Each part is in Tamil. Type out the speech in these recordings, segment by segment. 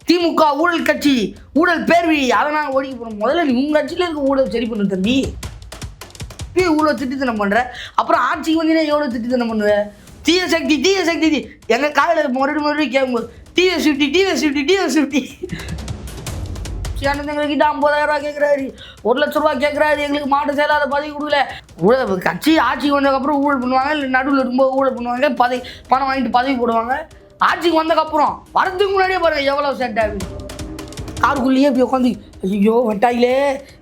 திமுக ஊழல் கட்சி, ஊழல் பேர்வி, அதை நாங்கள் ஒழிக்க போகிறோம். முதல்ல நீ உங்கள் கட்சியில் இருக்க ஊழல் சரி பண்ணு தம்பி. இவ்வளோ திட்டத்தனம் பண்ணுற, அப்புறம் ஆட்சிக்கு வந்தீங்கன்னா எவ்வளோ திட்டத்தனம் பண்ணுவேன். தீய சக்தி எங்கள் காலையில் மறுபடியும் கேட்கும்போது டிஎஸ்50 கிட்ட 50,000 ரூபா கேட்குறாரு, 1 லட்ச ரூபா கேட்குறாரு. எங்களுக்கு மாவட்ட செயலாளர் பதவி கொடுக்கல. ஊழல் கட்சி ஆட்சிக்கு வந்ததுக்கப்புறம் ஊழல் பண்ணுவாங்க, இல்லை நடுவில் இருக்கும்போது ஊழல் பண்ணுவாங்க, பணம் வாங்கிட்டு பதவி போடுவாங்க. ஆட்சிக்கு வந்ததுக்கப்புறம் வரதுக்கு முன்னாடியே பாருங்க எவ்வளோ செட் ஆகுது. காருக்குள்ளேயே இப்படி உட்காந்து ஐயோ வட்டாயிலே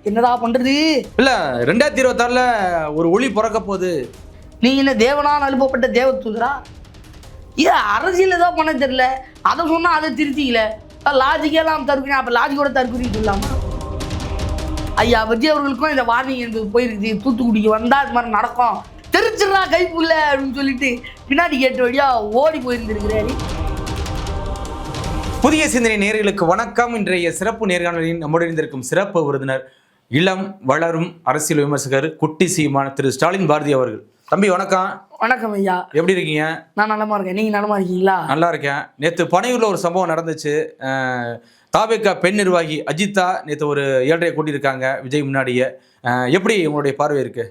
என்னடா பண்ணுறது. இல்லை 2026 ஒரு ஒளி பிறக்க போகுது. நீங்கள் என்ன தேவனால் அனுப்பப்பட்ட தேவதூதரா? ஏன் அரசியல் ஏதோ பண்ண தெரியல, அதை சொன்னால் அதை திருத்திக்கல. லாஜிக்கெல்லாம் தற்கொலை, அப்போ லாஜிக்கோட தற்கொலைன்னு சொல்லாமா? ஐயா விஜய் அவர்களுக்கும் இந்த வார்னிங் என்பது போயிருக்குது. தூத்துக்குடிக்கு வந்தால் இது மாதிரி நடக்கும், தெரிச்சிடா கைப்புள்ள அப்படின்னு சொல்லிட்டு பின்னாடி கேட்ட வழியா ஓடி போயிருந்துருக்கிறாரு. புதிய சிந்தனை நேயர்களுக்கு வணக்கம். இன்றைய சிறப்பு நேர்காணலின் நம்முடன் இருந்திருக்கும் சிறப்பு விருந்தினர் இளம் வளரும் அரசியல் விமர்சகர் குட்டி சீமான் திரு ஸ்டாலின் பாரதி அவர்கள். தம்பி வணக்கம். வணக்கம் ஐயா. எப்படி இருக்கீங்க? நான் நலமா இருக்கேன், நீங்க நலமா இருக்கீங்களா? நல்லா இருக்கேன். நேற்று பனையூர்ல ஒரு சம்பவம் நடந்துச்சு. தாவேகா பெண் நிர்வாகி அஜிதா நேற்று ஒரு 7:30 கூட்டியிருக்காங்க விஜய் முன்னாடியே. எப்படி உங்களுடைய பார்வை இருக்கு?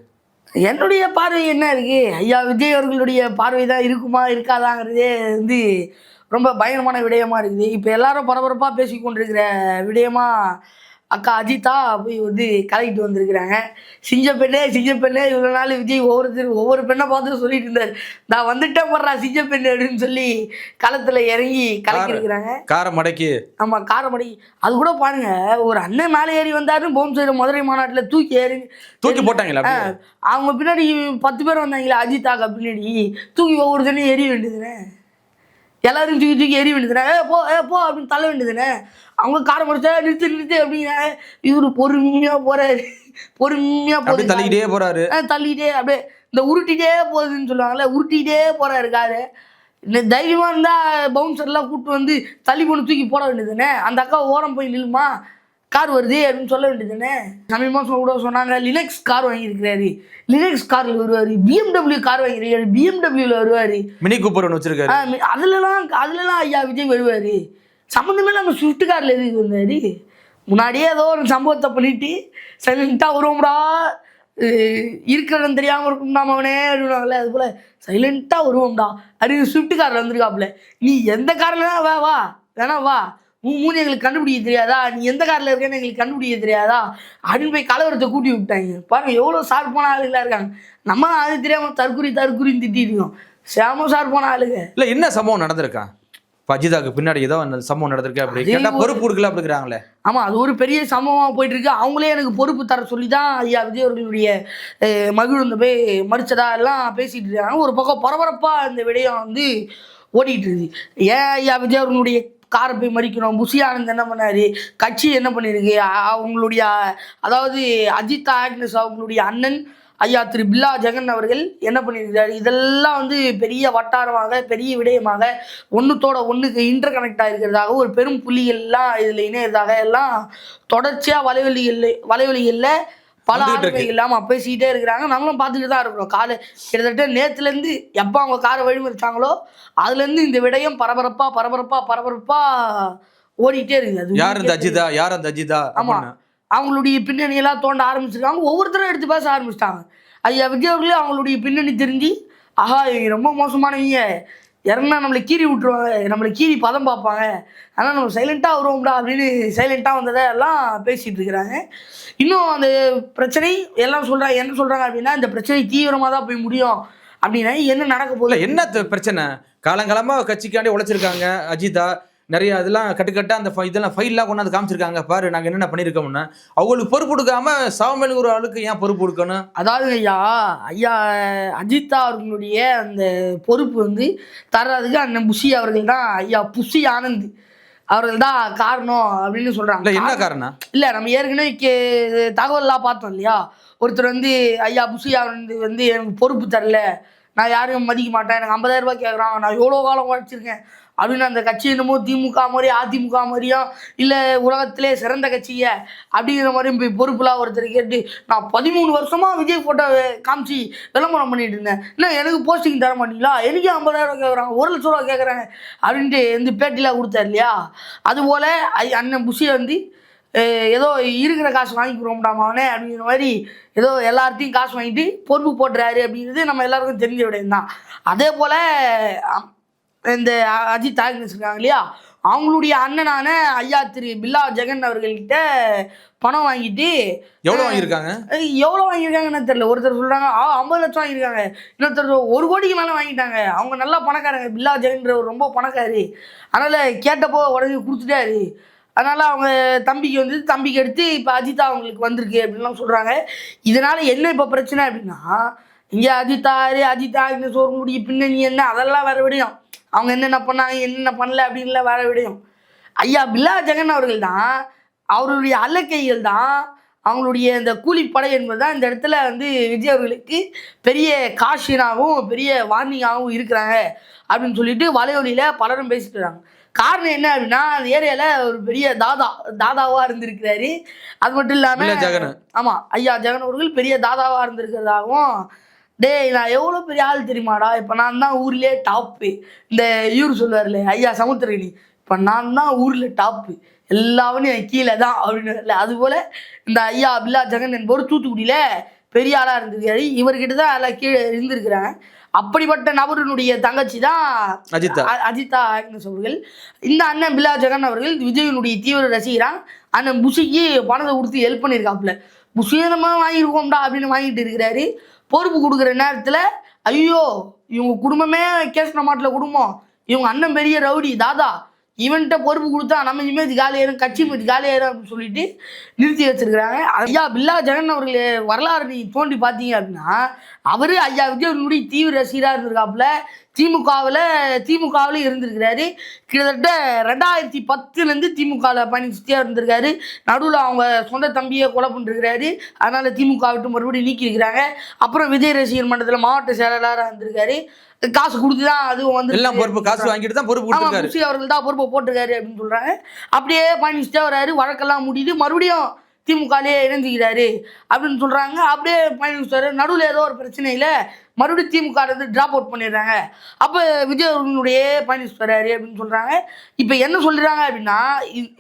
என்னுடைய பார்வை என்ன இருக்கு ஐயா, விஜய் அவர்களுடைய பார்வை தான் இருக்குமா இருக்காதாங்கிறதே ரொம்ப பயங்கரமான விடயமா இருக்குது. இப்போ எல்லாரும் பரபரப்பாக பேசி கொண்டிருக்கிற விடயமா அக்கா அஜிதா போய் கலக்கிட்டு வந்திருக்கிறாங்க. சிங்க பெண்ணே இவ்வளோ நாள் விஜய் ஒவ்வொரு பெண்ணை பார்த்து சொல்லிட்டு இருந்தார், நான் வந்துட்டேன் போடுறா சிங்க பெண்ணு அப்படின்னு சொல்லி களத்தில் இறங்கி கலக்கிருக்கிறாங்க. காரமடைக்கு. ஆமாம், காரமடைக்கு. அது கூட பாருங்க, ஒரு அண்ணன் மேலே ஏறி வந்தாருன்னு போம் செய்கிற மதுரை மாநாட்டில் தூக்கி போட்டாங்களா? அவங்க பின்னாடி 10 பேர் வந்தாங்களா அஜிதாக்கா பின்னாடி, தூக்கி ஒவ்வொருத்தனையும் எரிய வேண்டியதுனே, எல்லாரும் தூக்கி எரிய வேண்டியதுனே, போ அப்படின்னு தள்ள வேண்டியதுனே. அவங்க காரை முடிச்சா நிறுத்து அப்படின்னா இவரு பொறுமையாக தள்ளிக்கிட்டே போறாரு. தள்ளிக்கிட்டே அப்படியே இந்த உருட்டிகிட்டே போகுதுன்னு சொல்லுவாங்கல்ல, உருட்டிகிட்டே போறாரு காரு. இந்த தைரியமாக இருந்தால் பவுன்சர்லாம் கூப்பிட்டு வந்து தள்ளி பொண்ணு தூக்கி போட வேண்டியதுனே. அந்த அக்கா ஓரம் போய் நில்லுமா, கார் வருது அப்படின்னு சொல்ல வேண்டியதுனே. சமீபமாக கூட சொன்னாங்க லினக்ஸ் கார் வாங்கியிருக்கிறாரு, லினக்ஸ் காரில் வருவார். BMW கார் வாங்கியிருக்காரு, BMWவில் வருவார். மினி கூப்பர் ஒன்று வச்சிருக்காரு. அதுலலாம் ஐயா விஜய் வருவார். சம்மந்தமே நம்ம ஸ்விஃப்ட் காரில் எதுக்கு வந்தார்? முன்னாடியே ஏதோ ஒரு சம்பவத்தை பண்ணிட்டு சைலண்ட்டாக வருவோம்டா, இருக்கிறன்னு தெரியாமல் இருக்கும்டா அவனே அப்படின்னாங்களே, அது போல் சைலண்ட்டாக வருவோம்டா அப்படின்னு ஸ்விஃப்ட் காரில் வந்துருக்காப்புல. நீ எந்த காரில் வா வேணா வா, மூணு எங்களுக்கு கண்டுபிடிக்க தெரியாதா, நீ எந்த காரில் இருக்கேன்னு எங்களுக்கு கண்டுபிடிக்க தெரியாதா அப்படின்னு போய் கலவரத்தை கூட்டி விட்டாங்க. பாருங்கள் எவ்வளோ ஷார்ப்பான ஆளுகளாக இருக்காங்க. நம்ம அது தெரியாமல் தற்குறின்னு திட்டிருக்கோம். சேம ஷார்ப்பான ஆளுங்க. இல்லை என்ன சம்பவம் நடந்திருக்கா? அஜிதாக்கு பின்னாடி ஏதோ சம்பவம் நடந்திருக்கு, அப்படி கேட்டா பொறுப்பு கொடுக்கல அப்படிங்கிறாங்களே. ஆமாம், அது ஒரு பெரிய சம்பவமாக போயிட்டு இருக்கு. அவங்களே எனக்கு பொறுப்பு தர சொல்லி தான் ஐயா விஜய் அவர்களுடைய மகிழ்ந்து போய் மறிச்சதா எல்லாம் பேசிட்டு இருக்காங்க. ஒரு பக்கம் பரபரப்பாக இந்த விடயம் ஓடிட்டு இருக்குது. ஏன் ஐயா விஜய் அவர்களுடைய காரை போய் மறிக்கணும்? புஷி ஆனந்த் என்ன பண்ணாரு, கட்சி என்ன பண்ணியிருக்கு, அவங்களுடைய அதாவது அஜிதா ஆக்னஸ் அவங்களுடைய அண்ணன் ஐயா திரு பில்லா ஜெகன் அவர்கள் என்ன பண்ணியிருக்காரு, இதெல்லாம் பெரிய வட்டாரமாக பெரிய விடயமாக ஒன்றுத்தோட ஒன்றுக்கு இன்டர் கனெக்ட் ஆகிருக்கிறதாக ஒரு பெரும் புள்ளிகள்லாம் இதில் இணையதாக எல்லாம் தொடர்ச்சியாக வலைவலிகளில் பல ஆளுமை இல்லாமல் பேசிக்கிட்டே இருக்கிறாங்க. நம்மளும் பார்த்துட்டு தான் இருக்கிறோம். கிட்டத்தட்ட நேற்றுலேருந்து எப்போ அவங்க காரை வழிமறிச்சாங்களோ அதுலேருந்து இந்த விடயம் பரபரப்பாக ஓடிக்கிட்டே இருக்குது. யார் அந்த அஜிதா? ஆமாம், அவங்களுடைய பின்னணியெல்லாம் தோண்ட ஆரம்பிச்சிருக்காங்க. ஒவ்வொருத்தரும் எடுத்து பேச ஆரம்பிச்சிட்டாங்க. ஐயா விஜய் அவர்களே அவங்களுடைய பின்னணி தெரிஞ்சு, ஆஹா ரொம்ப மோசமானவங்க, இறங்கினா நம்மளை கீறி விட்டுருவாங்க, நம்மளை கீறி பதம் பார்ப்பாங்க, ஆனால் நம்ம சைலண்ட்டாக வருவோம்டா அப்படின்னு சைலண்ட்டாக வந்ததை எல்லாம் பேசிகிட்டு இருக்கிறாங்க. இன்னும் அந்த பிரச்சனை எல்லாம் என்ன சொல்கிறாங்க அப்படின்னா, இந்த பிரச்சனை தீவிரமாக தான் போய் முடியும் அப்படின்னா என்ன நடக்க போகுது? என்ன பிரச்சனை? காலங்காலமாக கட்சிக்காண்டி உழைச்சிருக்காங்க அஜிதா, நிறைய இதெல்லாம் கட்டுக்கட்டாக அந்த இதெல்லாம் ஃபைல்லாம் கொண்டாந்து காமிச்சிருக்காங்க, பாரு நாங்கள் என்னென்ன பண்ணியிருக்கோம்னா. அவங்களுக்கு பொறுப்பு கொடுக்காம சாவமேல் ஒரு ஆளுக்கு ஏன் பொறுப்பு கொடுக்கணும்? அதாவது ஐயா அஜிதா அவர்களுடைய அந்த பொறுப்பு தர்றதுக்கு அண்ணன் புஷி அவர்கள் தான், ஐயா புஷி ஆனந்த் அவர்கள் தான் காரணம் அப்படின்னு சொல்கிறாங்க. என்ன காரணம்? இல்லை, நம்ம ஏற்கனவே தகவல்லாம் பார்த்தோம் இல்லையா, ஒருத்தர் ஐயா புஷி ஆனந்த் எனக்கு பொறுப்பு தரல, நான் யாரையும் மதிக்க மாட்டேன், எனக்கு 50,000 ரூபாய் கேட்குறான், நான் எவ்வளோ காலம் உழைச்சிருக்கேன் அப்படின்னு அந்த கட்சி என்னமோ திமுக மாதிரி அதிமுக மாதிரியும் இல்லை உலகத்திலே சிறந்த கட்சியை அப்படிங்கிற மாதிரியும் போய் பொறுப்புலாம் ஒருத்தர் கேட்டு நான் 13 வருஷமா விஜய் ஃபோட்டோவை காமிச்சு விளம்பரம் பண்ணிட்டு இருந்தேன், இன்னும் எனக்கு போஸ்டிங் தர மாட்டீங்களா, எனக்கு 50,000 கேட்குறாங்க, 1,00,000 ரூபா கேட்குறாங்க அப்படின்ட்டு வந்து பேட்டிலாம் கொடுத்தாரு இல்லையா. அதுபோல் அண்ணன் புஷியை வந்து ஏதோ இருக்கிற காசு வாங்கிக்கிறோம்டாமா அவனே அப்படிங்கிற மாதிரி ஏதோ எல்லார்த்தையும் காசு வாங்கிட்டு பொறுப்பு போட்டுறாரு அப்படிங்கிறது நம்ம எல்லாருக்கும் தெரிஞ்ச விடயம் தான். அதே போல் இந்த அஜித் ஆக்னஸ் இருக்காங்க இல்லையா, அவங்களுடைய அண்ணனான ஐயா திரு பில்லா ஜெகன் அவர்கள்கிட்ட பணம் வாங்கிட்டு எவ்வளோ வாங்கியிருக்காங்கன்னு தெரியல. ஒருத்தர் சொல்கிறாங்க 50 லட்சம் வாங்கியிருக்காங்க, இன்னொருத்தர் 1 கோடிக்கு மேலே வாங்கிட்டாங்க. அவங்க நல்லா பணக்காரங்க, பில்லா ஜெகன்றவர் ரொம்ப பணக்காரு, அதனால் கேட்டப்போ உடனே கொடுத்துட்டாரு. அதனால் அவங்க தம்பிக்கு எடுத்து இப்போ அஜித்தா அவங்களுக்கு வந்திருக்கு அப்படின்லாம் சொல்கிறாங்க. இதனால் என்ன இப்போ பிரச்சனை அப்படின்னா, இங்கே அஜித்தா ஆக்னஸ் அவர்களுடைய பின்னணி என்ன அதெல்லாம் வேறு விடயம், அவங்க என்னென்ன பண்ணாங்க என்னென்ன பண்ணல அப்படின்லாம் வேற விடயம். ஐயா பில்லா ஜெகன் அவர்கள் தான், அவருடைய அல்லக்கைகள் தான், அவங்களுடைய இந்த கூலிப்படை என்பது தான் இந்த இடத்துல வந்து விஜய் அவர்களுக்கு பெரிய காஷினாகவும் பெரிய வார்னிங்காகவும் இருக்கிறாங்க அப்படின்னு சொல்லிட்டு வலையொலியில் பலரும் பேசிட்டு இருக்காங்க. காரணம் என்ன அப்படின்னா, அந்த ஏரியாவில் ஒரு பெரிய தாதாவாக இருந்திருக்கிறாரு. அது மட்டும் இல்லாமல் ஆமாம் ஐயா ஜெகன் அவர்கள் பெரிய தாதாவாக இருந்திருக்கிறதாகவும், டேய் நான் எவ்வளோ பெரிய ஆள் தெரியுமாடா, இப்போ நான் தான் ஊர்லேயே டாப்பு, இந்த இவர் சொல்லுவார்ல ஐயா சமுத்திரகனி, இப்போ நான் தான் ஊரில் டாப்பு, எல்லாமே கீழே தான் அப்படின்னு இல்லை. அதுபோல் இந்த ஐயா பில்லா ஜெகன் என்பவர் தூத்துக்குடியில் பெரிய ஆளாக இருந்திருக்காரு. இவர்கிட்ட தான் எல்லாம் கீழே இருந்திருக்கிறாங்க. அப்படிப்பட்ட நபருடைய தங்கச்சி தான் அஜித்தா ஆக்னஸ் அவர்கள். இந்த அண்ணன் பில்லா ஜெகன் அவர்கள் விஜயனுடைய தீவிர ரசிகரான். அண்ணன் புஷிக்கு பணத்தை கொடுத்து ஹெல்ப் பண்ணியிருக்காப்புல. புஷியமாக வாங்கியிருக்கோம்டா அப்படின்னு வாங்கிட்டு இருக்கிறாரு. பொறுப்பு கொடுக்குற நேரத்தில் ஐயோ இவங்க குடும்பமே கேஸ் மாட்டில் குடும்பம், இவங்க அண்ணன் பெரிய ரவுடி தாதா, இவன்கிட்ட பொறுப்பு கொடுத்தா நம்ம இமேஜ் காலியாயிரும், கட்சி இமேஜ் காலியாயிரும் அப்படின்னு சொல்லிட்டு நிறுத்தி வச்சிருக்கிறாங்க. ஐயா பில்லா ஜெகன் அவர்கள் வரலாறு நீ தோண்டி பார்த்தீங்க அப்படின்னா, அவர் ஐயா விஜயனுடைய தீவிர ரசிகராக இருந்திருக்காப்புல. திமுகவில் இருந்திருக்கிறாரு. கிட்டத்தட்ட 2010 திமுகவில் பயணிச்சுட்டே இருந்திருக்காரு. நடுவில் அவங்க சொந்த தம்பியை கொலை பண்ணிருக்கிறாரு. அதனால் திமுக விட்டு மறுபடியும் நீக்கியிருக்கிறாங்க. அப்புறம் விஜய் ரசிகர் மன்றத்தில் மாவட்ட செயலாளராக இருந்திருக்காரு. காசு கொடுத்து தான் அதுவும் வந்து எல்லாம் பொறுப்பு காசு வாங்கிட்டு தான் பொறுப்பு கொடுத்துருக்காரு. புஷி அவர்கள் தான் பொறுப்பை போட்டிருக்காரு அப்படின்னு சொல்கிறாங்க. அப்படியே பயணிச்சுட்டே வர்றாரு. வழக்கெல்லாம் முடியுது, மறுபடியும் திமுகலேயே இணைஞ்சிக்கிறாரு அப்படின்னு சொல்கிறாங்க. அப்படியே பயணிச்சுட்டாரு. நடுவில் ஏதோ ஒரு பிரச்சனையில் மறுபடியும் திமுக ட்ராப் அவுட் பண்ணிடுறாங்க. அப்போ விஜய் அவர்களுடைய பயணிச்சு வர்றாரு அப்படின்னு சொல்கிறாங்க. இப்போ என்ன சொல்கிறாங்க அப்படின்னா,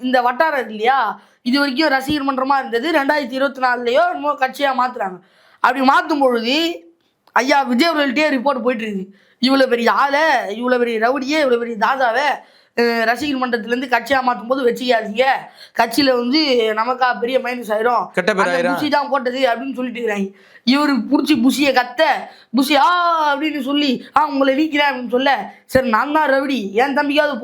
இந்த வட்டாரம் இல்லையா, இது வரைக்கும் ரசிகர் மன்றமாக இருந்தது, 2024 இன்னும் கட்சியாக மாற்றுறாங்க. அப்படி மாற்றும் பொழுது ஐயா விஜய் அவர்கள்ட்டே ரிப்போர்ட் போயிட்டு இருக்குது, இவ்வளோ பெரிய ஆளை, இவ்வளோ பெரிய ரவுடியே, இவ்வளோ பெரிய தாதாவை ரசிகர் மன்றத்திலேருந்து கட்சியாக மாற்றும் போது வச்சுக்காதீங்க, கட்சியில் வந்து நமக்கா பெரிய மைனஸ் ஆயிரும், புஷி தான் போட்டது அப்படின்னு சொல்லிட்டு இருக்கிறாங்க. இவர் பிடிச்சி புஷியை புஷி அப்படின்னு சொல்லி உங்களை நீக்கிறேன் அப்படின்னு சொல்ல, சரி நான் தான் ரவுடி, என் தம்பிக்காவது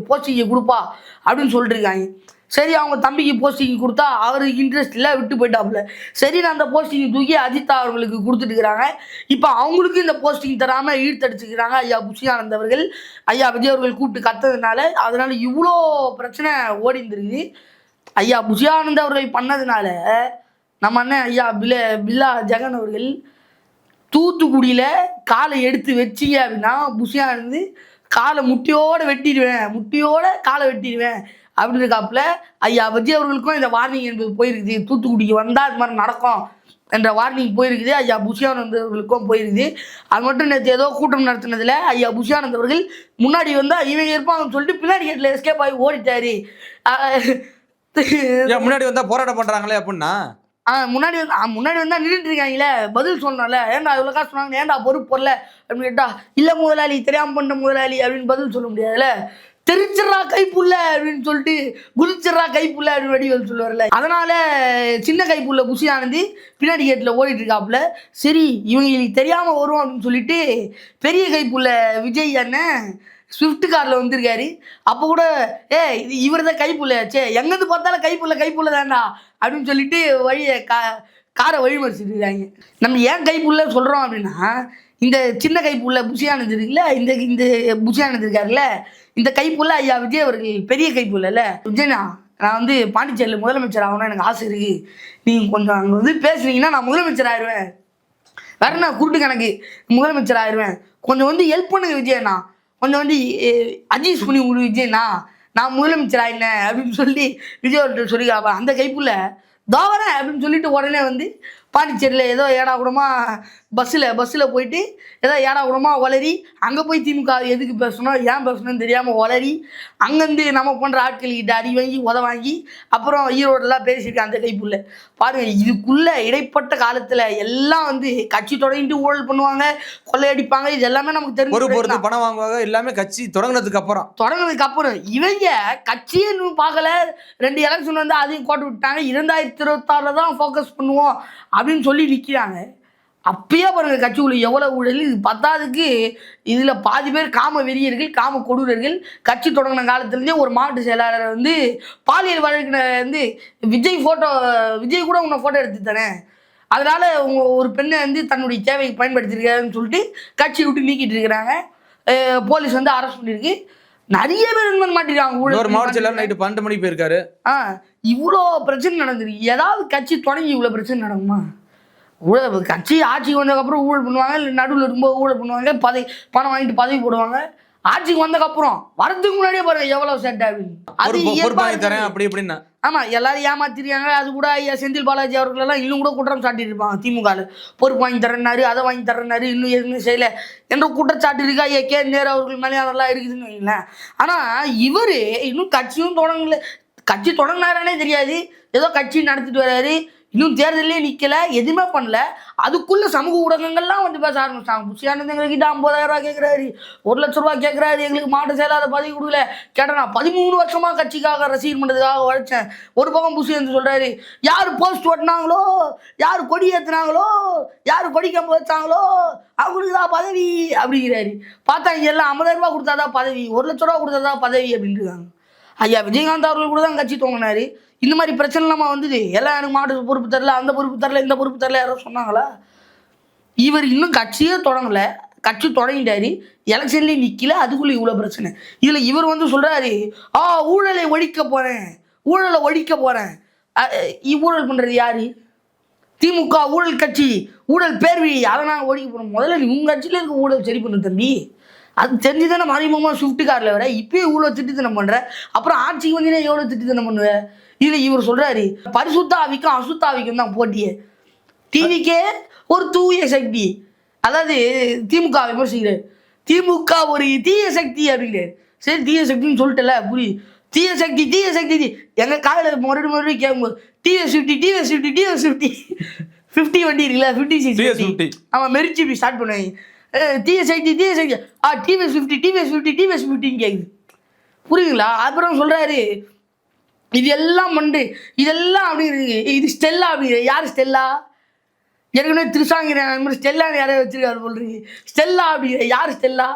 போஸ்டிங்கை கொடுப்பா அப்படின்னு சொல்லிட்டு இருக்காங்க. சரி அவங்க தம்பிக்கு போஸ்டிங் கொடுத்தா அவருக்கு இன்ட்ரெஸ்ட் இல்லை, விட்டு போயிட்டாப்புல. சரி நான் அந்த போஸ்டிங் தூக்கி அஜித்தா அவர்களுக்கு கொடுத்துட்டுருக்குறாங்க. இப்போ அவங்களுக்கு இந்த போஸ்டிங் தராமல் ஈடுத்தடிச்சுக்கிறாங்க ஐயா புஷியானந்த் அவர்கள். ஐயா விஜய் அவர்கள் கூப்பிட்டு கத்ததுனால அதனால் இவ்வளோ பிரச்சனை ஓடி இருந்திருக்குது. ஐயா புஷியானந்த் அவர்கள் பண்ணதுனால நம்ம அண்ணன் ஐயா பில்லா ஜெகன் அவர்கள் தூத்துக்குடியில் காலை எடுத்து வச்சிங்க அப்படின்னா புஷியானந்த் காலை முட்டியோட காலை வெட்டிடுவேன் அப்படின்னு இருக்காப்புல. ஐயா விஜய் அவர்களுக்கும் இந்த வார்னிங் என்பது போயிருக்குது. தூத்துக்குடிக்கு வந்தால் இது மாதிரி நடக்கும் என்ற வார்னிங் போயிருக்குது. ஐயா புஷியானந்த் அவர்களுக்கும் போயிருக்குது. அது மட்டும் நேற்று ஏதோ கூட்டம் நடத்தினதில் ஐயா புஷியானந்த் அவர்கள் முன்னாடி வந்தால் இவங்க இருப்பாங்கன்னு சொல்லிட்டு பின்னாடி கேட்டில் எஸ்கேப் ஆகி ஓடிட்டாரு. முன்னாடி வந்தால் போராட்டம் பண்ணுறாங்களே அப்படின்னா முன்னாடி வந்தால் நின்றுட்டு இருக்காங்களே, பதில் சொன்னோம்ல, ஏன்டா இவ்வளோ காசு சொன்னாங்க, ஏன்டா பொறுப்பு போடல அப்படின்னு கேட்டா, இல்லை முதலாளி தெரியாமல் பண்ண முதலாளி அப்படின்னு பதில் சொல்ல முடியாதுல்ல. தெரிச்சிட்றா கைப்புள்ள அப்படின்னு சொல்லிட்டு குதிச்சிட்றா கைப்புள்ள அப்படின்னு வடிவேல் சொல்லுவார்ல. அதனால சின்ன கைப்புள்ள புஷியானந்த் பின்னாடி கேட்டில் ஓடிட்டு இருக்காப்புல. சரி இவங்களுக்கு தெரியாமல் வரும் அப்படின்னு சொல்லிட்டு பெரிய கைப்புள்ள விஜய் அண்ணன் ஸ்விஃப்ட் காரில் வந்திருக்காரு. அப்போ கூட இது இவர் தான் கைப்புள்ளையாச்சே, எங்கேருந்து பார்த்தாலும் கைப்புள்ள தான்டா அப்படின்னு சொல்லிட்டு காரை வழிமறிச்சிட்டு இருக்காங்க. நம்ம ஏன் கைப்புள்ள சொல்கிறோம் அப்படின்னா, இந்த சின்ன கைப்புள்ள புஷியானந்த் இருக்குல்ல, இந்த புஷியானந்த் இருக்காருல்ல, இந்த கைப்புள்ள ஐயா விஜய் அவர்கள் பெரிய கைப்புள்ள. விஜய்னா நான் வந்து பாண்டிச்சேரியில் முதலமைச்சர் ஆகணும்னு எனக்கு ஆசை இருக்குது, நீங்கள் கொஞ்சம் அங்கே வந்து பேசுனீங்கன்னா நான் முதலமைச்சர் ஆயிடுவேன், வேற என்ன குருட்டு கணக்கு, முதலமைச்சர் ஆயிடுவேன், கொஞ்சம் வந்து ஹெல்ப் பண்ணுங்க விஜயண்ணா, கொஞ்சம் வந்து அட்ஜஸ்ட் பண்ணி விடு விஜயண்ணா, நான் முதலமைச்சர் ஆயினேன் அப்படின்னு சொல்லி விஜய் சொல்லிக்காப்பா. அந்த கைப்புல தாவரேன் அப்படின்னு சொல்லிட்டு உடனே வந்து பாண்டிச்சேரியில் ஏதோ ஏடா கூடமா பஸ்ஸில் போயிட்டு ஏதோ ஏடா கூடமா வளரி அங்கே போய் திமுக எதுக்கு பேசணும் ஏன் பேசணும்னு தெரியாமல் வளரி அங்கேருந்து நம்ம பண்ணுற ஆட்கள்கிட்ட அடி வாங்கி வாங்கி அப்புறம் ஈரோடெல்லாம் பேசியிருக்கேன் அந்த கைப்புள்ள. பாருங்கள், இதுக்குள்ளே இடைப்பட்ட காலத்தில் எல்லாம் வந்து கட்சி தொடங்கிட்டு ஊழல் பண்ணுவாங்க, கொள்ளையடிப்பாங்க, இது எல்லாமே நமக்கு தெரிஞ்சு பணம் வாங்குவாங்க. எல்லாமே கட்சி தொடங்கினதுக்கு அப்புறம் இவங்க கட்சியே இன்னும் பார்க்கல. 2 எலெக்ஷன் வந்து அதையும் கோட்டு விட்டாங்க. 2026 தான் ஃபோக்கஸ் பண்ணுவோம் அப்படின்னு சொல்லி நிற்கிறாங்க. அப்பயே பாருங்க கட்சிக்குள்ள எவ்வளவு ஊழல். இது பத்தாவதுக்கு இதுல பாதி பேர் காம வெறியர்கள், காம கொடூரர்கள். கட்சி தொடங்கின காலத்துலேருந்தே ஒரு மாவட்ட செயலாளரை வந்து பாலியல் வழக்கின வந்து விஜய் கூட உன்னை ஃபோட்டோ எடுத்து தானே, அதனால ஒரு பெண்ணை வந்து தன்னுடைய தேவைக்கு பயன்படுத்திருக்காருன்னு சொல்லிட்டு கட்சியை விட்டு நீக்கிட்டு இருக்கிறாங்க. போலீஸ் வந்து அரெஸ்ட் பண்ணியிருக்கு. நிறைய பேர் மாட்டிருக்காங்க. ஊழல் மாவட்ட செயலாளர் நைட்டு 12 மணிக்கு போயிருக்காரு. இவ்வளோ பிரச்சனை நடந்துருக்கு. ஏதாவது கட்சி தொடங்கி இவ்வளோ பிரச்சனை நடக்குமா? கட்சி ஆட்சிக்கு வந்ததுக்கப்புறம் ஊழல் பண்ணுவாங்க, இல்லை நடுவில் இருக்கும்போது ஊழல் பண்ணுவாங்க, பணம் வாங்கிட்டு பதவி போடுவாங்க. ஆட்சிக்கு வந்ததுக்கப்புறம் வரதுக்கு முன்னாடியே பாருங்க எவ்வளவு செட் ஆகுது. அது தரேன் அப்படி எப்படின்னா ஆமா, எல்லாரும் ஏமாத்திருக்காங்க. அது கூட ஐயா செந்தில் பாலாஜி அவர்கள் எல்லாம் இன்னும் கூட குற்றம் சாட்டிட்டு இருப்பாங்க. திமுக பொறுப்பு வாங்கி தரேன்னாரு, அதை வாங்கி தரேன்னாரு, இன்னும் எதுவுமே செய்யல என்ற குற்றச்சாட்டு இருக்கா. ஐயா கே நேரு அவர்கள் மேலே அதெல்லாம் இருக்குதுன்னு வைங்களேன். ஆனா இவரு இன்னும் கட்சியும் தொடங்கல. கட்சி தொடங்கினாரானே தெரியாது, ஏதோ கட்சி நடத்திட்டு வர்றாரு. இன்னும் தேர்தலே நிற்கல, எதுவுமே பண்ணல. அதுக்குள்ள சமூக ஊடகங்கள்லாம் வந்து பேச ஆரம்பிச்சாங்க. புஷியானந்தங்கிட்ட 50,000 ரூபா கேட்குறாரு, 1 லட்ச ரூபா கேட்குறாரு, எங்களுக்கு மாவட்ட செயலாளர் பதவி கொடுக்கல. கேட்டேன், நான் 13 வருஷமா கட்சிக்காக ரசிகர் பண்ணுறதுக்காக உழைச்சேன். ஒரு பக்கம் புஷியானந்த் சொல்றாரு, யார் போஸ்ட் ஓட்டினாங்களோ, யார் கொடி ஏற்றுனாங்களோ, யார் கொடி கம்பு வச்சாங்களோ அவங்களுக்கு தான் பதவி அப்படிங்கிறாரு. பார்த்தா இங்கே எல்லாம் 50,000 ரூபா கொடுத்தாதான் பதவி, 1 லட்ச ரூபா கொடுத்தாதான் பதவி அப்படின்னு இருக்காங்க. ஐயா விஜயகாந்த் அவர்கள் கூட தான் கட்சி தோங்கினாரு. இந்த மாதிரி பிரச்சனை இல்லாமல் வந்தது. எல்லாம் எனக்கு மாவட்ட பொறுப்பு தரல, அந்த பொறுப்பு தரல, இந்த பொறுப்பு தரல, யாரோ சொன்னாங்களா? இவர் இன்னும் கட்சியே தொடங்கலை, கட்சி தொடங்கிட்டாரு, எலெக்ஷன்லேயும் நிற்கல, அதுக்குள்ளே இவ்வளோ பிரச்சனை. இதில் இவர் வந்து சொல்கிறாரு, ஊழலை ஒழிக்க போகிறேன், ஊழலை ஒழிக்க போகிறேன். ஊழல் பண்ணுறது யாரு? திமுக ஊழல் கட்சி, ஊழல் பேர்வழி, அதை நாங்கள் ஒழிக்க போகிறோம். முதல்ல உங்கள் கட்சியில் இருக்க ஊழல் சரி பண்ணு தம்பி. அது தெரிஞ்சு தானே மறைமுகமாக ஸ்விஃப்ட் காரில் வர இப்பயே இவ்வளோ திட்டுத்தனம் பண்ணுற, அப்புறம் ஆட்சிக்கு வந்தீங்கன்னா எவ்வளோ திட்டுத்தனம் பண்ணுவேன். இதில் இவர் சொல்கிறாரு, பரிசுத்த ஆவிக்கும் அசுத்த ஆவிக்கும் தான் போட்டியே. டிவிக்கே ஒரு தூய சக்தி, அதாவது திமுக விமர்சிக்கிறார். திமுக ஒரு தீய சக்தி அப்படிங்கிறார். சரி, தீய சக்தின்னு சொல்லிட்டல, புரியுது. தீய சக்தி தீய சக்தி எங்கள் காலையில் மறுபடியும் கேட்கும்போது டிவிஎஸ் 50 வண்டி இருக்குல்ல, 56 அவன் மெரிச்சு இப்படி ஸ்டார்ட் பண்ணுவாங்க. தீய சக்தி டிவிஎஸ் 50 கேட்குது, புரியுதுங்களா? அப்புறம் சொல்கிறாரு, இது எல்லாம் பண்ணு, இதெல்லாம் அப்படிங்கிறது, இது ஸ்டெல்லா அப்படிங்கிற. யார் ஸ்டெல்லா? ஏற்கனவே திருசாங்கிற மாதிரி ஸ்டெல்லான்னு யாரையும் வச்சிருக்காரு சொல்றீங்க. ஸ்டெல்லா அப்படிங்கிற யார்? ஸ்டெல்லா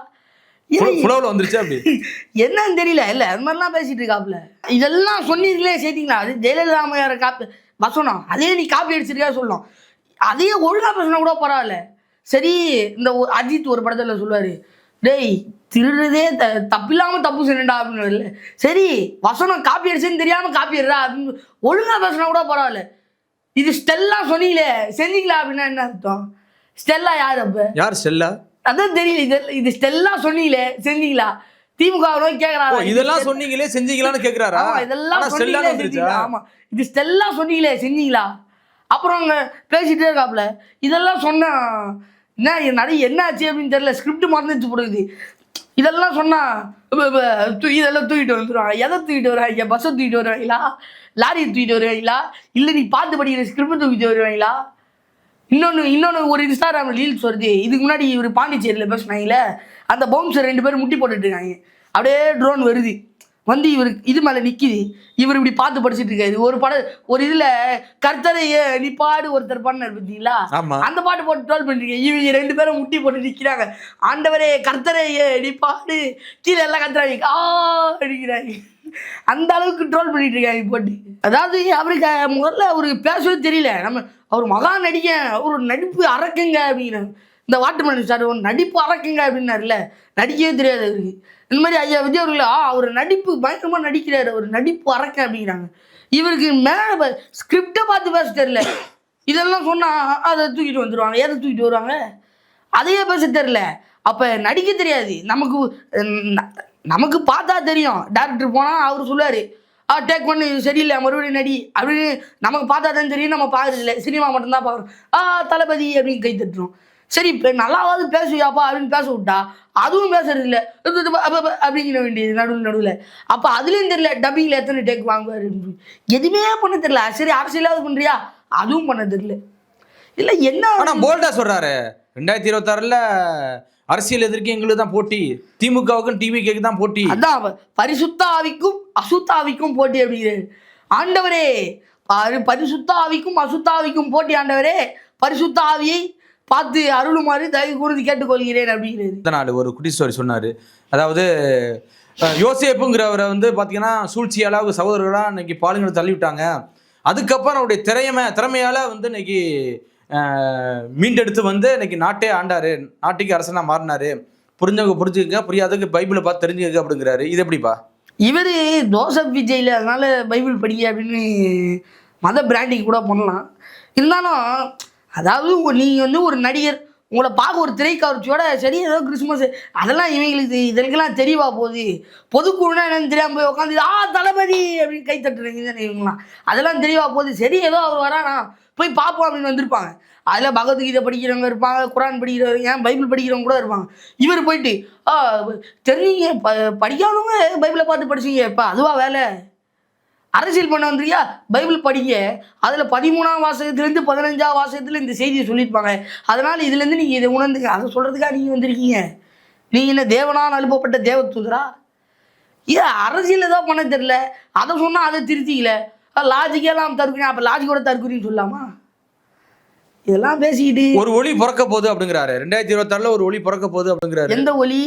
என்னன்னு தெரியல. இல்லை அது மாதிரிலாம் பேசிட்டு இருக்காப்புல. இதெல்லாம் சொன்னீங்களே சேர்த்தீங்களா? அது ஜெயலலிதா அம்மையார காப்பி வசனம், அதே நீ காப்பி அடிச்சிருக்கா சொல்லணும். அதையே ஒழுங்கா பேசினா கூட பரவாயில்ல. சரி, இந்த அஜித் ஒரு படத்தில் சொல்லுவார், டேய் திருடுறதே தப்பில்லாமல் தப்பு செய்யண்டா அப்படின்னு. இல்லை சரி, வசனம் காப்பி அடிச்சுன்னு தெரியாமல் காப்பி அடிறா அப்படின்னு ஒழுங்காக பேசினா கூட பரவாயில்ல. இது ஸ்டெல்லா சொன்னீங்களே, செஞ்சீங்களா அப்படின்னா என்ன அர்த்தம்? ஸ்டெல்லா யார்? அப்போ யார் ஸ்டெல்லா? அதான் தெரியல. இது ஸ்டெல்லா சொன்னீங்களே, செஞ்சீங்களா? திமுக கேட்கறாங்க, இதெல்லாம் சொன்னீங்களே செஞ்சீங்களான்னு கேட்குறாரா? இதெல்லாம் சொன்னீங்களே செஞ்சீங்களா? ஆமாம், இது ஸ்டெல்லா சொன்னீங்களே செஞ்சீங்களா? அப்புறம் அவங்க பேசிகிட்டே இருக்காப்புல, இதெல்லாம் சொன்னா என்ன ஆச்சு அப்படின்னு தெரியல, ஸ்கிரிப்ட் மறந்துச்சு போடுது. இதெல்லாம் சொன்னால் இதெல்லாம் தூக்கிட்டு வந்துடுவாங்க. எதை தூக்கிட்டு வருவாங்க? பஸ்ஸை தூக்கிட்டு வருவாங்களா, லாரியை தூக்கிட்டு வருவாங்களா, இல்லை நீ பார்த்து படிக்கிற ஸ்கிரிப்ட் தூக்கிட்டு வருவாங்களா? இன்னொன்று ஒரு இன்ஸ்டாகிராம் ரீல்ஸ் வருது. இதுக்கு முன்னாடி இவர் பாண்டிச்சேரியில் பேசினாங்களே, அந்த பவுன்சர் 2 பேரும் முட்டி போட்டுட்டு இருக்காங்க. அப்படியே ட்ரோன் வருது வந்து இவர் இது மேலே நிற்கிது. இவர் இப்படி பார்த்து படிச்சுட்டு இருக்காரு. ஒரு இதில் கர்த்தரையே நீ பாடு ஒருத்தர் பாடினார் பார்த்தீங்களா, அந்த பாட்டு போட்டு ட்ரோல் பண்ணிருக்கேன். இவங்க 2 பேரும் முட்டி போட்டு நிற்கிறாங்க. ஆண்டவரே கர்த்தரையே நீ பாடு, கீழே எல்லாம் கத்துறாங்க அடிக்கிறாங்க. அந்த அளவுக்கு ட்ரோல் பண்ணிட்டு இருக்காங்க போட்டு. அதாவது அவருக்கு முதல்ல அவருக்கு பேசவே தெரியல. அவர் மகா நடிக்க, அவர் நடிப்பு அரக்குங்க அப்படிங்கிறாங்க. இந்த வாட்டர்மேன் சார் நடிப்பு அரக்குங்க அப்படின்னாருல, நடிக்கவே தெரியாது அவருக்கு. இந்த மாதிரி ஐயா விஜய் அவர்கள் அவர் நடிப்பு பயங்கரமாக நடிக்கிறாரு, அவர் நடிப்பு அரக்க அப்படிங்கிறாங்க. இவருக்கு மேலே ஸ்கிரிப்டை பார்த்து பேச தெரியல. இதெல்லாம் சொன்னால் அதை தூக்கிட்டு வந்துடுவாங்க. எதை தூக்கிட்டு வருவாங்க? அதையே பேச தெரியல. அப்போ நடிக்க தெரியாது. நமக்கு பார்த்தா தெரியும். டேரக்டர் போனால் அவர் சொல்லுவார், டேக் ஒன்று சரியில்லை, மறுபடியும் நடி அப்படின்னு. நமக்கு பார்த்தா தான் தெரியும், நம்ம பார்க்குறதில்ல. சினிமா மட்டும்தான் பார்க்குறோம். தளபதி அப்படின்னு கை தட்டுறோம். சரி, இப்போ நல்லாவது பேசுவியாப்பா அப்படின்னு பேச விட்டா அதுவும் பேசுறது இல்லை, அப்படிங்கிற வேண்டியது நடுவில். அப்போ அதுலேயும் தெரியல டப்பிங்கில் எத்தனை டேக் வாங்குவார், எதுவுமே பண்ண தெரியல. சரி, அரசியலாவது பண்ணுறியா, அதுவும் பண்ண தெரியல. இல்லை என்ன ஆனால் போல்டா சொல்கிறாரு, 2026 அரசியல் எதிர்க்கு எங்களுக்கு தான் போட்டி, திமுகவுக்கும் டிவிக்கு தான் போட்டி. அதான் பரிசுத்த ஆவிக்கும் அசுத்த ஆவிக்கும் போட்டி அப்படிங்கிறாரு. ஆண்டவரே, பரிசுத்த ஆவிக்கும் அசுத்த ஆவிக்கும் போட்டி ஆண்டவரே, பரிசுத்த ஆவியை பார்த்து அருளுமாறு தயவு கூர்ந்து கேட்டுக்கொள்கிறேன் அப்படிங்கிறது. இதனால் ஒரு குட்டி ஸ்டோரி சொன்னார். அதாவது யோசேப்புங்கிறவரை பார்த்தீங்கன்னா சூழ்ச்சியால் அவங்க சகோதரர்களாக இன்னைக்கு பாலுங்களை தள்ளிவிட்டாங்க. அதுக்கப்புறம் அவருடைய திறமையால் இன்னைக்கு மீண்டெடுத்து இன்னைக்கு நாட்டே ஆண்டாரு, நாட்டுக்கு அரசனா மாறினாரு. புரிஞ்சவங்க புரிஞ்சுக்க, புரியாதவங்க பைபிளை பார்த்து தெரிஞ்சுக்க அப்படிங்கிறாரு. இது எப்படிப்பா? இவர் ஜோசப் விஜயில் அதனால பைபிள் படிக்க அப்படின்னு மத பிராண்டிங் கூட பண்ணலாம். இருந்தாலும் அதாவது நீங்கள் ஒரு நடிகர், உங்களை பார்க்க ஒரு திரைக்காட்சியோட சரி ஏதோ கிறிஸ்மஸ் அதெல்லாம் இவங்களுக்கு இதற்கெல்லாம் தெரியவா போகுது. பொதுக்குழுனா என்னன்னு தெரியாமல் போய் உட்காந்து தளபதி அப்படின்னு கை தட்டுறீங்க தானே இவங்களாம். அதெல்லாம் தெரியவா போகுது. சரி ஏதோ அவர் வரானா போய் பார்ப்போம் அப்படின்னு வந்திருப்பாங்க. அதில் பகவத்கீதை படிக்கிறவங்க இருப்பாங்க, குரான் படிக்கிறவங்க, ஏன் பைபிள் படிக்கிறவங்க கூட இருப்பாங்க. இவர் போயிட்டு தெரிஞ்சீங்க படிக்காதவங்க பைபிளை பார்த்து படிச்சீங்க, இப்போ அதுவா வேலை? அரசியல் பண்ண வந்துருக்கியா, பைபிள் படிங்க. அதில் 13ஆம் வாசகத்துலேருந்து 15ஆம் வாசகத்தில் இந்த செய்தியை சொல்லியிருப்பாங்க. அதனால் இதுலேருந்து நீங்கள் இதை உணர்ந்துங்க. அதை சொல்கிறதுக்காக நீங்கள் வந்திருக்கீங்க. நீங்கள் என்ன தேவனால் அனுப்பப்பட்ட தேவதூதரா? ஏன் அரசியல் ஏதோ பண்ண தெரியல, அதை சொன்னால் அதை திருத்திக்கல. லாஜிக்கெல்லாம் தற்குறீங்க, அப்போ லாஜிக்கோட தற்குறின்னு சொல்லலாமா? இதெல்லாம் பேசிக்கிட்டு ஒரு ஒளி பிறக்க போகுது அப்படிங்கிறாரு. 2026 ஒரு ஒளி பிறக்க போகுது அப்படிங்கிறாரு. எந்த ஒளி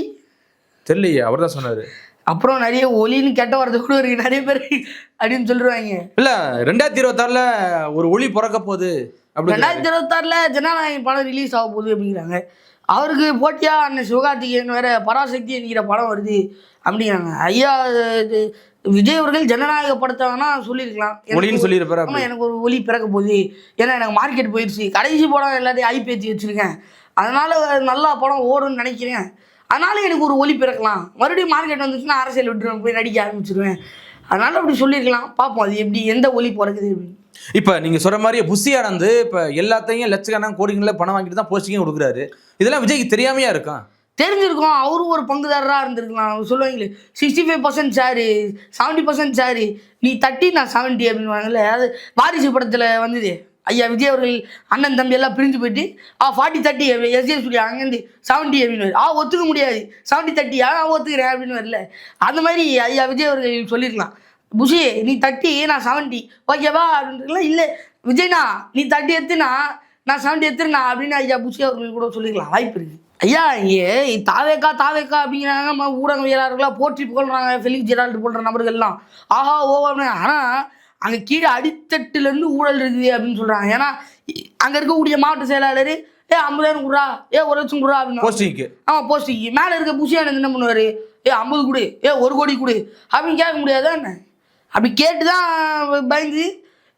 தெரியலையே, அவர் தான் சொன்னார். அப்புறம் நிறைய ஒளின்னு கெட்ட வார்த்தை கூட இருக்கு நிறைய பேர் அப்படின்னு சொல்லிடுவாங்க. இல்ல 2026 ஒரு ஒளி பிறக்க போகுது. 2026 ஜனநாயகம் படம் ரிலீஸ் ஆக போகுது அப்படிங்கிறாங்க. அவருக்கு போட்டியா அண்ணன் சிவகார்த்திகேயன் வேற பராசக்தி என்கிற படம் வருது அப்படிங்கிறாங்க. ஐயா விஜய் அவர்கள் ஜனநாயக படத்தை வேணா சொல்லியிருக்கலாம், எனக்கு ஒரு ஒளி பிறக்க போகுது, ஏன்னா எனக்கு மார்க்கெட் போயிடுச்சு, கடைசி படம் எல்லாத்தையும் ஐப்பேற்றி வச்சிருக்கேன், அதனால நல்லா படம் ஓடுன்னு நினைக்கிறேன், அதனால எனக்கு ஒரு ஒளி பிறக்கலாம், மறுபடியும் மார்க்கெட் வந்துச்சுன்னா அரசியல் விட்டுருவேன், போய் நடிக்க ஆரம்பிச்சிருவேன், அதனால அப்படி சொல்லியிருக்கலாம். பார்ப்போம் அது எப்படி எந்த ஒளி பிறக்குது அப்படின்னு. இப்போ நீங்கள் சொல்கிற மாதிரியே புஷியானந்து இப்போ எல்லாத்தையும் லட்சக்கணக்கான கோடிகளில் பணம் வாங்கிட்டு தான் போஸ்டிங்கே கொடுக்குறாரு. இதெல்லாம் விஜய்க்கு தெரியாமையா இருக்கும்? தெரிஞ்சிருக்கும், அவரும் ஒரு பங்குதாரராக இருந்திருக்கலாம். சொல்லுவாங்களே 65% ஷேரு 70% ஷேரு, நீ 30 நான் 70 அப்படின்வாங்கல்ல. அது வாரிசு படத்தில் வந்தது. ஐயா விஜய் அவர்கள் அண்ணன் தம்பி எல்லாம் பிரிஞ்சு போயிட்டு 40-30 எஸ்ஏ சொல்லி அங்கேருந்து 70 அப்படின்னு ஒத்துக்க முடியாது, 70-30 நான் ஒத்துக்கிறேன் அப்படின்னு வரல. அந்த மாதிரி ஐயா விஜய் அவர்கள் சொல்லியிருக்கலாம், புஷி நீ 30 நான் 70 ஓகேவா அப்படின்றலாம். இல்லை விஜய்னா நீ 30 எடுத்துனா நான் 70 எடுத்துருண்ணா அப்படின்னு ஐயா புஷி அவர்கள் கூட சொல்லிக்கலாம், வாய்ப்பு இருக்குது. ஐயா இங்கே தாவேக்கா அப்படிங்கிறாங்க, ஊடகவியலாளர்களாக போற்றி புகழ்றாங்க, ஃபெலிக்ஸ் ஜெரால்டு போன்ற நபர்கள்லாம் ஆஹா ஓ அப்படின்னு. ஆனால் அங்கே கீழே அடித்தட்டுலேருந்து ஊழல் இருக்குது அப்படின்னு சொல்கிறாங்க. ஏன்னா அங்கே இருக்கக்கூடிய மாவட்ட செயலாளர் 50,000 கொடுறா, 1 லட்சம் கொடுறா அப்படின்னு போஸ்டிங்க்கு. ஆமாம் போஸ்டிங்க்கு. மேலே இருக்க புஷியானது என்ன பண்ணுவார், 50 கொடு 1 கோடி கொடு அப்படின்னு கேட்க முடியாதா என்ன? அப்படி கேட்டு தான் பயந்து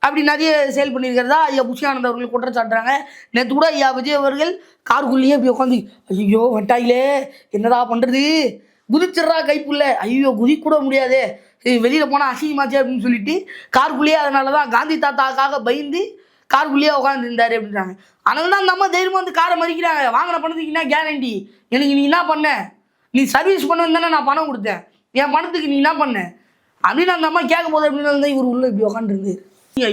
அப்படி நிறைய செயல் பண்ணியிருக்கிறதா ஐயா புஷியானந்த் அவர்கள் குற்றச்சாட்டுறாங்க. நேற்று கூட ஐயா விஜய் அவர்கள் காருக்குள்ளேயே அப்படி உட்காந்து ஐயோ வட்டாயிலே என்னடா பண்ணுறது, குதிச்சிட்றா கைப்புள்ள, ஐயோ குதிக்கூட முடியாது, வெளியில் போனால் அசிங்கமாச்சு அப்படின்னு சொல்லிட்டு காருக்குள்ளேயே, அதனால தான் காந்தி தாத்தாக்காக பயந்து காருக்குள்ளேயே உட்காந்துருந்தாரு அப்படின்றாங்க. அதனால தான் நம்ம தைரியமாக வந்து காரை மறிக்கிறாங்க. வாங்கின பணத்துக்கு என்ன கேரண்டி, எனக்கு நீ என்ன பண்ண, நீ சர்வீஸ் பண்ண தானே நான் பணம் கொடுத்தேன், என் பணத்துக்கு நீ என்ன பண்ண அப்படின்னு அந்த அம்மா கேட்க போது அப்படின்னு தான் இவர் உள்ள இப்படி உட்காந்துருந்து.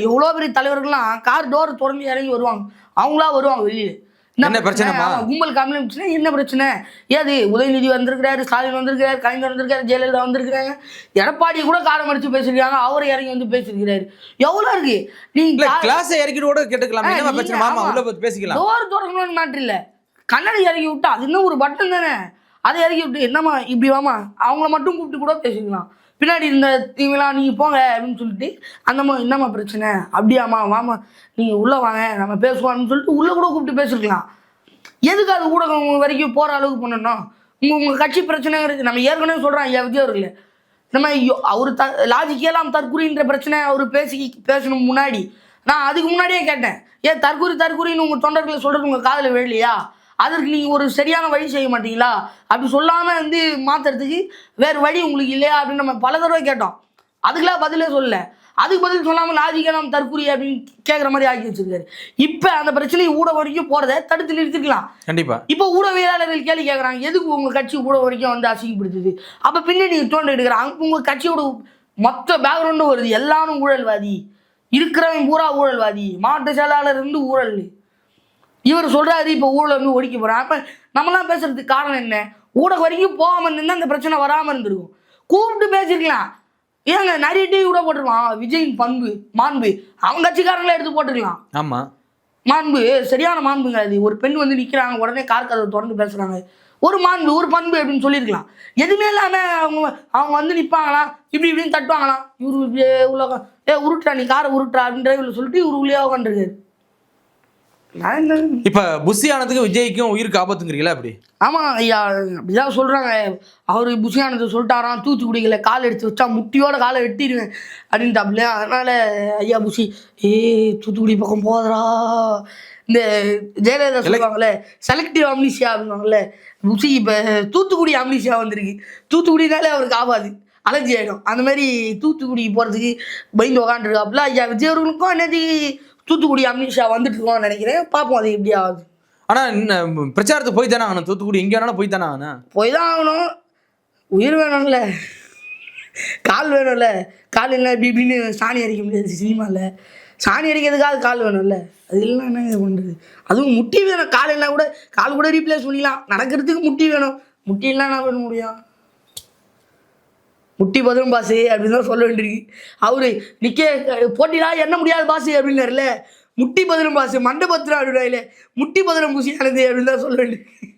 எவ்வளோ பெரிய தலைவர்கள்லாம் கார் டோர் திறந்து இறங்கி வருவாங்க, அவங்களா வருவாங்க வெளியில். என்ன பிரச்சனை, கும்பல் கம்ப்ளைண்ட் என்ன பிரச்சனை, ஏது உதயநிதி வந்திருக்கிறாரு, ஸ்டாலின் வந்திருக்கிறாரு, கலைஞர் வந்திருக்காரு, ஜெயலலிதா வந்திருக்கிறாங்க, எடப்பாடி கூட காரம் அடிச்சு பேசிருக்காங்க, அவரை இறங்கி வந்து பேசிருக்கிறாரு. எவ்வளோ இருக்கு, நீங்க கிளாஸ் இறக்கி கூட கேட்டுக்கலாம், என்ன பிரச்சனை மாமா உள்ள போய் பேசிக்கலாம். டோர் திறக்கணும்னு மேட்டர் இல்லை, கண்ணாடி இறக்கி விட்டா அது இன்னும் ஒரு பட்டன் தானே, அதை இறக்கி விட்டு என்னம்மா இப்படி வாமா அவங்கள மட்டும் கூப்பிட்டு கூட பேசிக்கலாம். பின்னாடி இருந்த இவங்களா நீங்கள் போங்க அப்படின்னு சொல்லிட்டு அந்தம்மா என்னம்மா பிரச்சனை, அப்படியாம்மா வாமா நீங்கள் உள்ளே வாங்க நம்ம பேசுவோம்னு சொல்லிட்டு உள்ளே கூட கூப்பிட்டு பேசிருக்கலாம். எதுக்கு அது ஊடகம் வரைக்கும் போகிற அளவுக்கு பண்ணணும்? உங்கள் கட்சி பிரச்சனைங்கிறது நம்ம ஏற்கனவே சொல்கிறோம் ஐயா விஜய் அவர்கள், நம்ம அவர் லாஜிக்கெல்லாம் தற்குறின்ற பிரச்சனை அவர் பேசணும் முன்னாடி நான் அதுக்கு முன்னாடியே கேட்டேன், ஏன் தற்கூரின்னு உங்கள் தொண்டர்களை சொல்கிறது உங்கள் காதில் விழலையா? அதற்கு நீங்கள் ஒரு சரியான வழி செய்ய மாட்டீங்களா? அப்படி சொல்லாமல் வந்து மாற்றுறதுக்கு வேறு வழி உங்களுக்கு இல்லையா அப்படின்னு நம்ம பல தடவை கேட்டோம். அதுக்கெல்லாம் பதிலே சொல்லலை. அதுக்கு பதில் சொல்லாமல் லாஜிக்காக நம்ம தற்கூரி அப்படின்னு கேட்குற மாதிரி ஆக்கி வச்சிருக்காரு. இப்போ அந்த பிரச்சனை ஊடகம் வரைக்கும் போகிறத தடுத்து நிறுத்திக்கலாம். கண்டிப்பா. இப்போ ஊடகவியலாளர்கள் கேள்வி கேட்குறாங்க, எதுக்கு உங்கள் கட்சி ஊடகம் வரைக்கும் வந்து அசிங்கப்படுத்துது? அப்போ பின்னாடி தோண்டி எடுக்கிறாங்க. உங்கள் கட்சியோட மொத்த பேக்ரவுண்டும் வருது, எல்லாரும் ஊழல்வாதி, இருக்கிறவன் பூரா ஊழல்வாதி, மாவட்ட செயலாளர் இருந்து ஊழல். இவர் சொல்கிறாரு இப்போ ஊழல் வந்து ஒழிக்க போகிறான். அப்போ நம்மளாம் பேசுறதுக்கு காரணம் என்ன? ஊடகம் வரைக்கும் போகாமல் இருந்தால் அந்த பிரச்சனை வராமல் இருந்திருக்கும். கூப்பிட்டு பேசிருக்கலாம். ஏங்க நிறைய டிவி கூட போட்டுருவான், விஜயின் மாண்பு அவங்க கட்சிக்காரங்களே எடுத்து போட்டுக்கலாம். ஆமாம், மாண்பு சரியான மாண்புங்க. அது ஒரு பெண் வந்து நிற்கிறாங்க, உடனே கார் கதவை திறந்து பேசுகிறாங்க, ஒரு மாண்பு ஒரு பண்பு அப்படின்னு சொல்லியிருக்கலாம். எதுவுமே இல்லாமல் அவங்க வந்து நிற்பாங்களாம், இப்படின்னு தட்டுவாங்களாம். இவரு உலகம் உருட்டுறா, நீ காரை உருட்டுறா அப்படின்னு டிரைவரில் சொல்லிட்டு இவரு உள்ளே உட்காந்துருக்காரு. இப்ப புஷியானதுக்கு விஜய்க்கும் உயிருக்கு ஆபத்துங்கிறீங்களா? அப்படி ஆமாம் ஐயா, அப்படிதான் சொல்கிறாங்க. அவர் புஷியானது சொல்லிட்டாராம், தூத்துக்குடிகளை கால் எடுத்து வச்சா முட்டியோட காலை வெட்டிடுவேன் அப்படின்ட்டாப்லையா. அதனால் ஐயா புஷி தூத்துக்குடி பக்கம் போதரா. இந்த ஜெயலலிதா சொல்லுவாங்கள்ல செலக்டிவ் அம்னிஷியா அப்படின்வாங்கல்ல, புஷி இப்போ தூத்துக்குடி அம்னிஷியா வந்திருக்கு. தூத்துக்குடினாலே அவருக்கு ஆகாது, அலர்ஜி ஆகிடும். அந்த மாதிரி தூத்துக்குடி போகிறதுக்கு பயந்து உக்காண்டுருக்காப்புல. ஐயா விஜய் அவர்களுக்கும் என்னது தூத்துக்குடி அம்னிஷா வந்துட்டு இருக்கோம்னு நினைக்கிறேன். பார்ப்போம் அது எப்படி ஆகுது. ஆனால் பிரச்சாரத்துக்கு போய் தானே ஆகணும், தூத்துக்குடி எங்கே வேணாலும் போய் தானே ஆகணும். போய் தான் ஆகணும். உயிர் வேணும்ல, கால் வேணும்ல. கால் இல்லை இப்படின்னு சாணி அடிக்க முடியாது சினிமாவில். சாணி அடிக்கிறதுக்காக கால் வேணும்ல, அது இல்லைன்னா என்ன பண்ணுறது? அதுவும் முட்டி வேணும். கால் இல்லைனா கூட கால் கூட ரீப்ளேஸ் பண்ணிக்கலாம். நடக்கிறதுக்கு முட்டி வேணும். முட்டி இல்லைனா என்ன பண்ண முடியும்? முட்டி பத்திரம் பாசு அப்படின்னு தான் சொல்ல வேண்டியிருக்கு. அவரு நிற்க போட்டிலாம் என்ன முடியாது பாசு அப்படின்னாருல, முட்டி பத்திரம் பாசு மண்டை பத்திரம் அப்படின்னா முட்டி பத்திரம் பூசியானது அப்படின்னு தான் சொல்ல வேண்டியிருக்கு.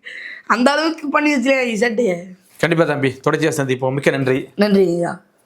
அந்த அளவுக்கு பண்ணி வச்சுருக்கேன் சட்டையை. கண்டிப்பாக தம்பி, தொடர்ச்சியாக சந்திப்போம். மிக்க நன்றி. நன்றி ஐயா.